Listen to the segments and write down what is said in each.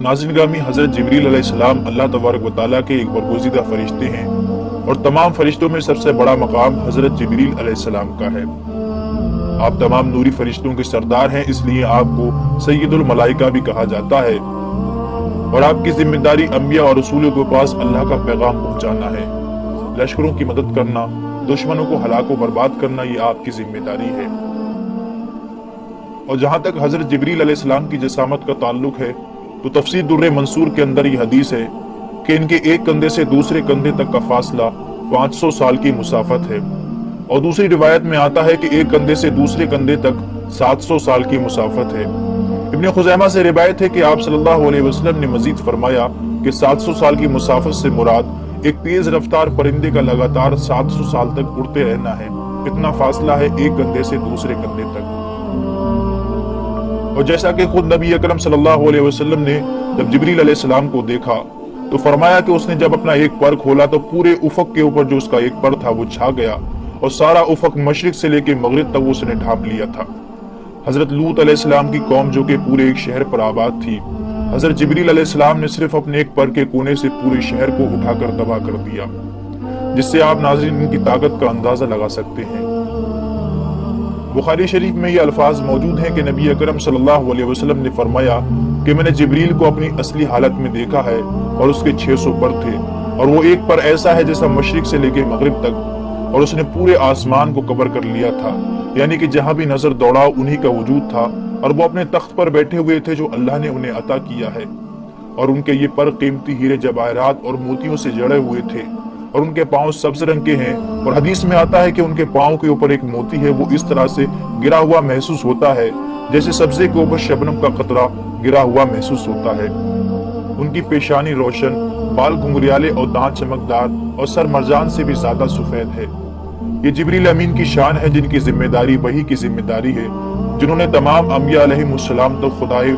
नाज़रीन ग्रामी, हज़रत जिब्रील अलैहिस्सलाम अल्लाह तबारक व तआला के एक बरगुज़ीदा फरिश्ते हैं और तमाम फरिश्तों में सबसे बड़ा मकाम हज़रत जिब्रील अलैहिस्सलाम का है। आप तमाम नूरी फरिश्तों के सरदार हैं, इसलिए आपको सय्यदुल मलाइका भी कहा जाता है और आपकी जिम्मेदारी अंबिया और रसूलों के पास अल्लाह का पैगाम पहुंचाना है। लश्करों की मदद करना, दुश्मनों को हलाक व बर्बाद करना, ये आपकी जिम्मेदारी है। और जहां तक हज़रत जिब्रील अलैहिस्सलाम की जसामत का ताल्लुक है तो तफसीर दुर्रे मंसूर के अंदर ये हदीस है कि इनके एक कंधे से दूसरे कंधे तक का फासला 500 साल की मुसाफत है और दूसरी रिवायत में आता है कि एक कंधे से दूसरे कंधे तक 700 साल की मुसाफत है। इब्ने खुज़ैमा से रिवायत है कि आप सल्लल्लाहु अलैहि वसल्लम ने मजीद फरमाया कि 700 साल की मुसाफत से मुराद एक तेज रफ्तार परिंदे का लगातार 700 साल तक उड़ते रहना है। इतना फासला है एक कंधे से दूसरे कंधे तक। और जैसा कि खुद नबी अकरम सल्लल्लाहु अलैहि वसल्लम ने जब जिब्रील अलैहिस्सलाम को देखा तो फरमाया कि उसने जब अपना एक पर खोला तो पूरे उफक के ऊपर जो उसका एक पर था वो छा गया और सारा उफक मशरिक से लेकर मगरिब तक उसने ढांप लिया था। हजरत लूत अलैहिस्सलाम की कौम जो कि पूरे एक शहर पर आबाद थी, हजरत जिब्रील अलैहिस्सलाम ने सिर्फ अपने एक पर के कोने से पूरे शहर को उठाकर तबाह कर दिया, जिससे आप नाज़रीन इनकी ताकत का अंदाजा लगा सकते हैं। बुखारी शरीफ में ये अल्फाज मौजूद हैं कि नबी अकरम सल्लल्लाहु अलैहि वसल्लम ने फरमाया कि मैंने जिब्रील को अपनी असली हालत में देखा है और उसके 600 पर थे और वो एक पर ऐसा है जैसा मशरिक से लेकर मगरिब तक, और उसने पूरे आसमान को कवर कर लिया था, यानी कि जहां भी नजर दौड़ा उन्हीं का वजूद था और वो अपने तख्त पर बैठे हुए थे जो अल्लाह ने उन्हें अता किया है। और उनके ये पर कीमती हीरे जवाहरात और मोतियों से जड़े हुए थे और उनके पांव सब्ज रंग के हैं और हदीस में आता है कि उनके पांव के ऊपर एक मोती है, वो इस तरह से गिरा हुआ महसूस होता है जैसे सब्जे के ऊपर शबनम का कतरा गिरा हुआ महसूस होता है। उनकी पेशानी रोशन, बाल घुंघरियाले और दांत चमकदार और सर मरजान से भी ज्यादा सफेद है। ये जिब्रील अमीन की शान है जिनकी जिम्मेदारी वही की जिम्मेदारी है जिन्होंने तमाम अंबिया अलैहिमुस्सलाम तक खुदाए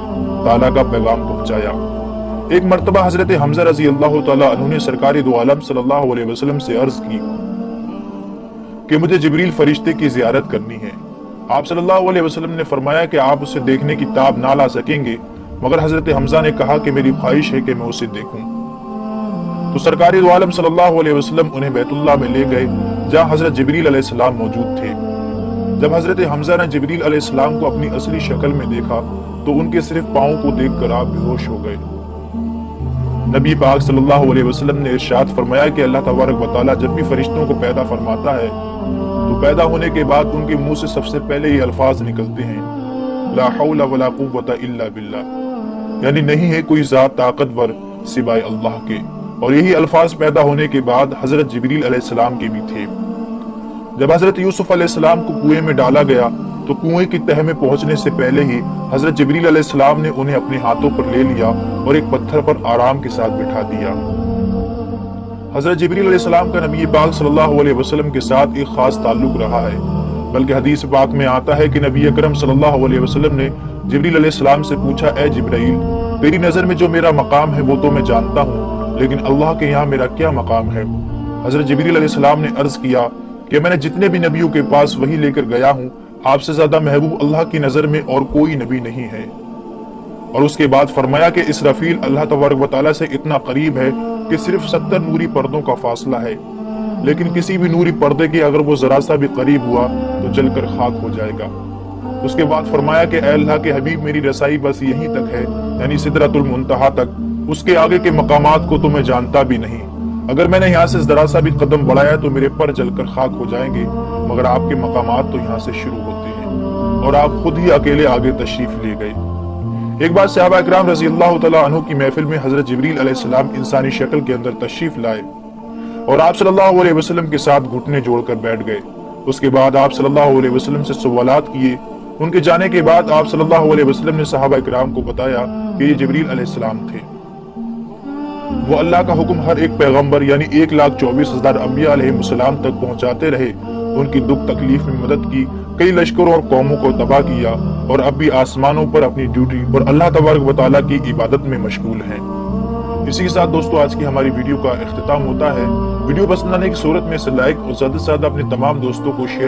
ताला का पैगाम पहुंचाया। एक मर्तबा हजरत हमजा रजी अल्लाह तआला अन्हु ने सरकार दो आलम सल्लल्लाहु अलैहि वसल्लम से अर्ज की कि मुझे जिब्रील फरिश्ते की जियारत करनी है। आप सल्लल्लाहु अलैहि वसल्लम ने फरमाया कि आप उसे देखने की ताब ना ला सकेंगे, मगर हजरत हमजा ने कहा कि मेरी ख्वाहिश है कि मैं उसे देखूं। तो सरकार दो आलम सल्लल्लाहु अलैहि वसल्लम उन्हें बैतुल्लाह में ले गए जहां हजरत जिब्रील अलैहिस्सलाम मौजूद थे। जब हजरत हमजा ने जिब्रील अलैहिस्सलाम को अपनी असली शक्ल में देखा तो उनके सिर्फ पांव को देखकर आप बेहोश हो गए। नबी पाक सल्लल्लाहु अलैहि वसल्लम ने इरशाद फरमाया कि अल्लाह तबारक व तआला जब भी फरिश्तों को पैदा फरमाता है तो पैदा होने के बाद उनके मुंह से सबसे पहले ये अल्फाज निकलते हैं, ला हौला वला कुव्वता इल्ला बिल्लाह, यानी नहीं है कोई जात ताकतवर सिवाय अल्लाह के। और यही अल्फाज पैदा होने के बाद हजरत जिब्रील अलैहिस्सलाम के भी थे। जब हजरत यूसुफ अलैहिस्सलाम को कुएं में डाला गया तो कुएं की तह में पहुंचने से पहले ही हजरत जिब्रील अलैहिस्सलाम ने उन्हें अपने हाथों पर ले लिया और एक पत्थर पर आराम के साथ बिठा दिया। हजरत जिब्रील अलैहिस्सलाम का नबी पाक सल्लल्लाहु अलैहि वसल्लम के साथ एक खास ताल्लुक रहा है, बल्कि हदीस पाक में आता है कि नबी अकरम सल्लल्लाहु अलैहि वसल्लम ने जिब्रील अलैहिस्सलाम से पूछा, ए जिब्राइल, तेरी नजर में जो मेरा मकाम है वो तो मैं जानता हूँ, लेकिन अल्लाह के यहाँ मेरा क्या मकाम है? हजरत जिब्रील अलैहिस्सलाम ने अर्ज किया कि मैंने जितने भी नबियों के पास वही लेकर गया हूँ, आपसे ज्यादा महबूब अल्लाह की नजर में और कोई नबी नहीं है। और उसके बाद फरमाया कि इसराफील अल्लाह तबारक व तआला से इतना करीब है कि सिर्फ 70 नूरी पर्दों का फासला है, लेकिन किसी भी नूरी पर्दे के अगर वो जरा सा भी करीब हुआ तो जलकर खाक हो जाएगा। उसके बाद फरमाया कि ऐ अल्लाह के हबीब, मेरी रसाई बस यहीं तक है, यानी सिदरतुल मुंतहा तक, उसके आगे के मकामात को तो मैं जानता भी नहीं। अगर मैंने यहाँ से जरा सा भी कदम बढ़ाया तो मेरे पर जलकर खाक हो जाएंगे, मगर आपके मकामात तो यहाँ से शुरू होते हैं और आप खुद ही अकेले आगे तशरीफ ले गए। एक बार सहाबा इकराम रजी अल्लाह तआला अन्हु की महफिल में हजरत जिब्रील अलैहिस्सलाम इंसानी शक्ल के अंदर तशरीफ लाए और आप सल्लल्लाहु अलैहि वसल्लम के साथ घुटने जोड़कर बैठ गए। उसके बाद आप सल्लल्लाहु अलैहि वसल्लम से सवालात किए। उनके जाने के बाद आप सल्लल्लाहु अलैहि वसल्लम ने सहाबा इकराम को बताया कि ये जिब्रील अलैहिस्सलाम थे। वो अल्लाह का हुक्म हर एक पैगंबर यानी 1,24,000 अंबिया अलैहिमुस्सलाम तक पहुंचाते रहे, उनकी दुख तकलीफ में मदद की, कई लश्करों और कौमों को तबाह किया और अब भी आसमानों पर अपनी ड्यूटी और अल्लाह तबारक व तआला की इबादत में मशगूल हैं। इसी के साथ दोस्तों आज की हमारी वीडियो का इख्तिताम होता है। वीडियो पसंद आने की सूरत में इसे लाइक और ज्यादा से ज्यादा अपने तमाम दोस्तों को शेयर